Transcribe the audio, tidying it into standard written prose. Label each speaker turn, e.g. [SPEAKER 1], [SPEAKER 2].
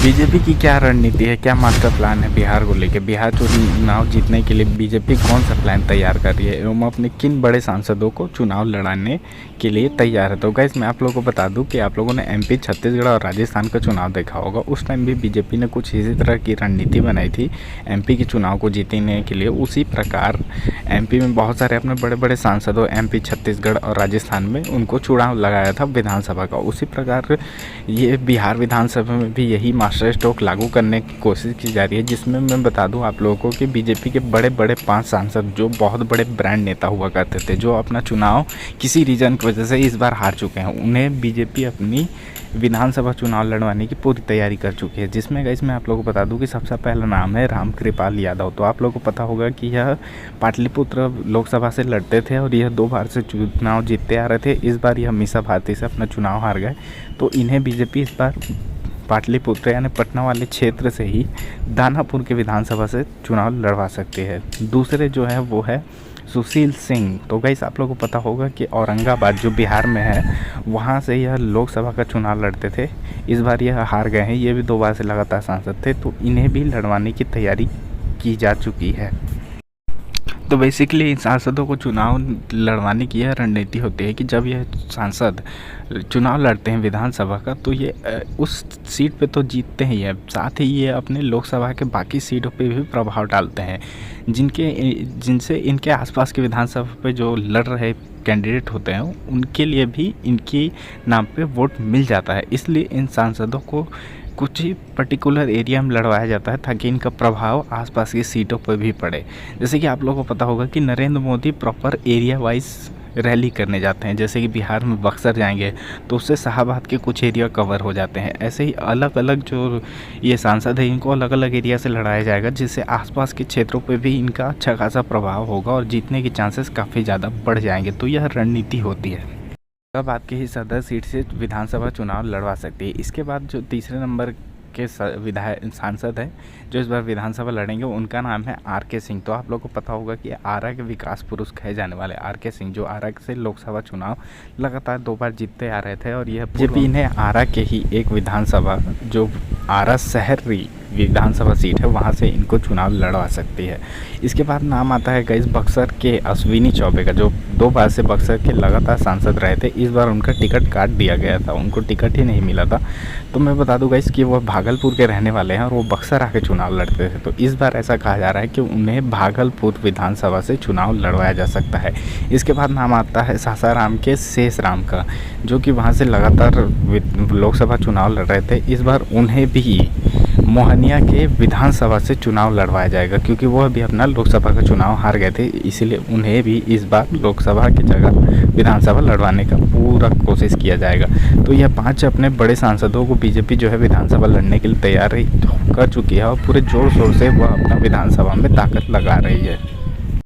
[SPEAKER 1] BJP की क्या रणनीति है, क्या मास्टर प्लान है बिहार को लेकर? बिहार चुनाव जीतने के लिए बीजेपी कौन सा प्लान तैयार कर रही है एवं अपने किन बड़े सांसदों को चुनाव लड़ाने के लिए तैयार है? तो गाइस मैं आप लोगों को बता दूं कि आप लोगों ने एमपी, छत्तीसगढ़ और राजस्थान का चुनाव देखा होगा। उस टाइम भी बीजेपी ने कुछ इसी तरह की रणनीति बनाई थी एमपी के चुनाव को जीतने के लिए। उसी प्रकार एमपी में बहुत सारे अपने बड़े बड़े सांसदों, एमपी, छत्तीसगढ़ और राजस्थान में उनको चुनाव लगाया था विधानसभा का। उसी प्रकार ये बिहार विधानसभा में भी यही मास्टर स्ट्रोक लागू करने की कोशिश की जा रही है, जिसमें मैं बता दूं आप लोगों को कि बीजेपी के बड़े बड़े 5 सांसद जो बहुत बड़े ब्रांड नेता हुआ करते थे, जो अपना चुनाव किसी रीजन की वजह से इस बार हार चुके हैं, उन्हें बीजेपी अपनी विधानसभा चुनाव लड़वाने की पूरी तैयारी कर चुकी है। जिसमें गाइस मैं आप लोगों को बता दूं कि सबसे पहला नाम है रामकृपाल यादव। तो आप लोगों को पता होगा कि यह पाटलिपुत्र लोकसभा से लड़ते थे और यह 2 बार से चुनाव जीतते आ रहे थे। इस बार यह मीसा भारती से अपना चुनाव हार गए, तो इन्हें बीजेपी इस बार पाटलिपुत्र यानी पटना वाले क्षेत्र से ही दानापुर के विधानसभा से चुनाव लड़वा सकती है। दूसरे जो है वो है सुशील सिंह। तो गाइस आप लोगों को पता होगा कि औरंगाबाद जो बिहार में है, वहाँ से यह लोकसभा का चुनाव लड़ते थे। इस बार यह हार गए हैं। ये भी 2 बार से लगातार सांसद थे, तो इन्हें भी लड़वाने की तैयारी की जा चुकी है। तो बेसिकली इन सांसदों को चुनाव लड़वाने की यह रणनीति होती है कि जब यह सांसद चुनाव लड़ते हैं विधानसभा का, तो ये उस सीट पे तो जीतते ही हैं, साथ ही ये अपने लोकसभा के बाकी सीटों पे भी प्रभाव डालते हैं, जिनसे इनके आसपास के विधानसभा पे जो लड़ रहे कैंडिडेट होते हैं उनके लिए भी इनकी नाम पे वोट मिल जाता है। इसलिए इन सांसदों को कुछ ही पर्टिकुलर एरिया में लड़वाया जाता है ताकि इनका प्रभाव आसपास की सीटों पर भी पड़े। जैसे कि आप लोगों को पता होगा कि Narendra Modi proper area wise rally करने जाते हैं। जैसे कि बिहार में बक्सर जाएंगे तो उससे शाहाबाद के कुछ एरिया कवर हो जाते हैं। ऐसे ही अलग अलग जो ये सांसद है इनको अलग अलग एरिया से लड़ाया जाएगा, जिससे आसपास के क्षेत्रों पे भी इनका अच्छा खासा प्रभाव होगा और जीतने के चांसेस काफ़ी ज़्यादा बढ़ जाएंगे। तो यह रणनीति होती है। तब आपके ही सदर सीट से विधानसभा चुनाव लड़वा सकती है। इसके बाद जो तीसरे नंबर के सांसद हैं जो इस बार विधानसभा लड़ेंगे, उनका नाम है आर.के. सिंह। तो आप लोगों को पता होगा कि आरा के विकास पुरुष कहे जाने वाले आर.के. सिंह, जो आरा से लोकसभा चुनाव लगातार 2 बार जीतते आ रहे थे, और यह बीजेपी इन्हें आरा के ही एक विधानसभा जो आरा शहरी विधानसभा सीट है वहाँ से इनको चुनाव लड़वा सकती है। इसके बाद नाम आता है गाइस बक्सर के अश्विनी चौबे का, जो 2 बार से बक्सर के लगातार सांसद रहे थे। इस बार उनका टिकट काट दिया गया था, उनको टिकट ही नहीं मिला था। तो मैं बता दूं गाइस कि वो भागलपुर के रहने वाले हैं और वो बक्सर आके चुनाव लड़ते थे। तो इस बार ऐसा कहा जा रहा है कि उन्हें भागलपुर विधानसभा से चुनाव लड़वाया जा सकता है। इसके बाद नाम आता है सासाराम के शेष राम का, जो कि वहाँ से लगातार लोकसभा चुनाव लड़ रहे थे। इस बार उन्हें भी मोहनिया के विधानसभा से चुनाव लड़वाया जाएगा, क्योंकि वह भी अपना लोकसभा का चुनाव हार गए थे, इसीलिए उन्हें भी इस बार लोकसभा की जगह विधानसभा लड़वाने का पूरा कोशिश किया जाएगा। तो यह 5 अपने बड़े सांसदों को बीजेपी जो है विधानसभा लड़ने के लिए तैयार कर चुकी है और पूरे जोर शोर से वह अपना विधानसभा में ताकत लगा रही है।